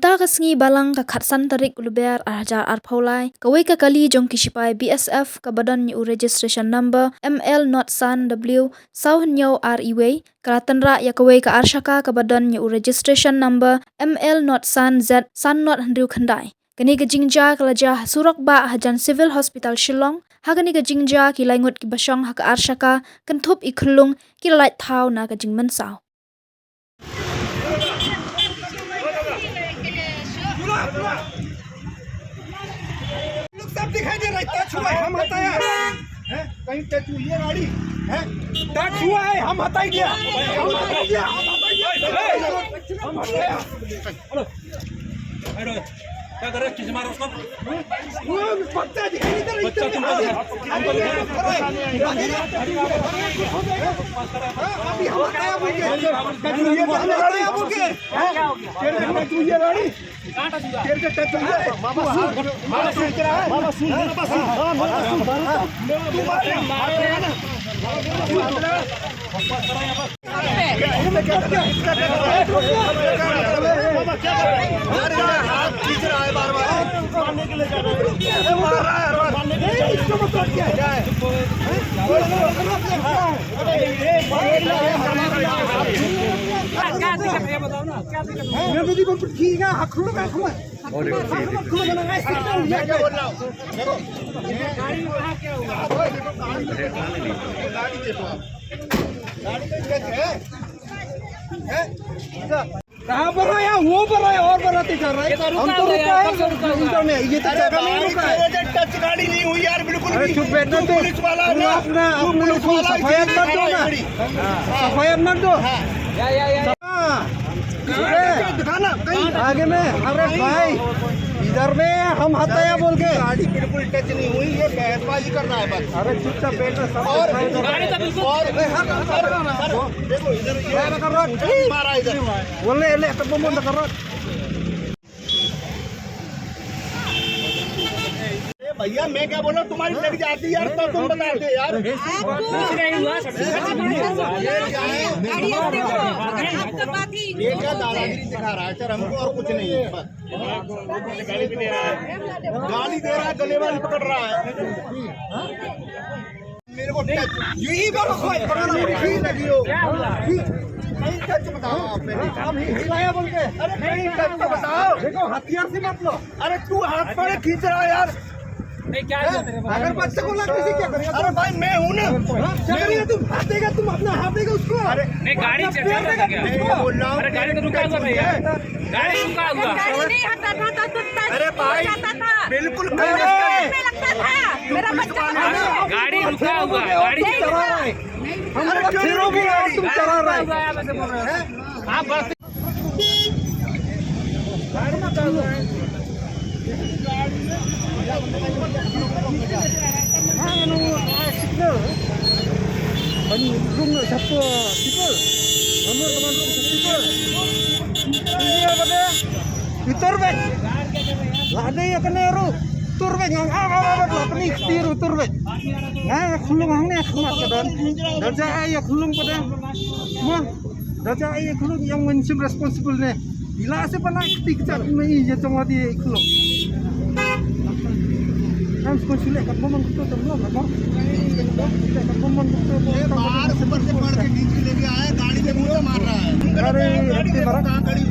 Ita kasngi balang ka khatsan tarik uluber arhajar arpaulai kawai ka kali jong kishipai BSF ka badan yu registration number ML not san W sau nyau REW kalatan ra ya kawai ka arshaka ka badan yu registration number ML not san Z san not handriu khandai kani ka jingja kalaja surak ba hajan civil hospital Shillong hagani ka jingja ki laingut ki basong ha ka arshaka kantup ikhulung ki lait thau na ka jingman sao लोग सब दिखाई दे रहा है touch हुआ है हम हटाया है कहीं टच हुई है गाड़ी है टच हुआ है हम हटाई दिया हम हटाया हेलो क्या कर रहे किस मारो उसको वो बच्चा दिखाई नहीं दे रहा बच्चा तुम अभी हम हटाया बोल के क्या हो गया टच हुई है गाड़ी तेरे के टच हुआ है मामा सुन रहा है मामा सुन तू मार रहा ना हाथ खींच रहा है बार बार मारने के लिए जा रहा है मार रहा है मारने के लिए इसको मत कर क्या है क्या दिक्कत है बताओ ना क्या दिक्कत है मैं भी बोल ठीक है हाथ खोलो मैं खोलो खोलो ना मैं क्या बोल रहा हूं गाड़ी वहां क्या हुआ गाड़ी देखो गाड़ी में क्या है कहाँ पर है यहाँ वो पर है और बराती कर रहा है हम तो रुका है ये तो जगह नहीं रुका है टच गाड़ी नहीं हुई यार बिल्कुल भी चुप बैठो पुलिस वाला ना अपना पुलिस वाला सफायत मत दो ना सफायत मत दो दिखाना कहीं आगे में अरे भाई इधर में हम हटाया बोल के गाड़ी बिल्कुल टच नहीं हुई ये बहसबाजी कर रहा है बस अरे चुपचाप बैठो और गाड़ी तो बिल्कुल देखो इधर ये कर रहा मारा इधर बोले ले तब बंद कर रहा भैया मैं क्या बोल रहा हूँ तुम्हारी लग जाती यार तो तुम बता दे यार ये क्या दादागिरी दिखा रहा है सर हमको और कुछ नहीं है गाली भी दे रहा है गाली दे रहा है गले वाली पकड़ रहा है मेरे को यही लगी हो नहीं टच बताओ आप हिलाया बोल के अरे नहीं टच तो बताओ देखो हथियार से मत लो अरे तू हाथ पर खींच रहा है यार नहीं क्या अगर बच्चे को लग किसी क्या करेगा अरे भाई मैं हूँ ना चलिए तुम हाथ देगा तुम अपना हाथ देगा उसको अरे नहीं गाड़ी चल रहा है मैं बोल रहा हूँ अरे गाड़ी तो रुका हुआ भैया गाड़ी रुका हुआ गाड़ी नहीं हटा था तो अरे भाई बिल्कुल मेरा बच्चा गाड़ी रुका हुआ है गाड़ी चला रहा है हम क्यों भी तुम चला रहा है आप बस गाड़ी मत चल रहा है Rung satu people, nomor teman-teman people. Ini apa deh? Fitur bek. Lada ya kena ru. Tur bek ngang apa penik tiru tur bek. Nah, khulung hang ni khmat kadon. Daja ayah khulung pada. Mah, daja ayah khulung yang mensim responsible ni. Bila se pernah tikcat ni je cuma di khulung. हम कुछ ले कर बमन तो तुम लोग रखो बमन तो बाहर से पड़ के नीचे लेके आया गाड़ी में मुझे मार रहा है अरे गाड़ी कहां खड़ी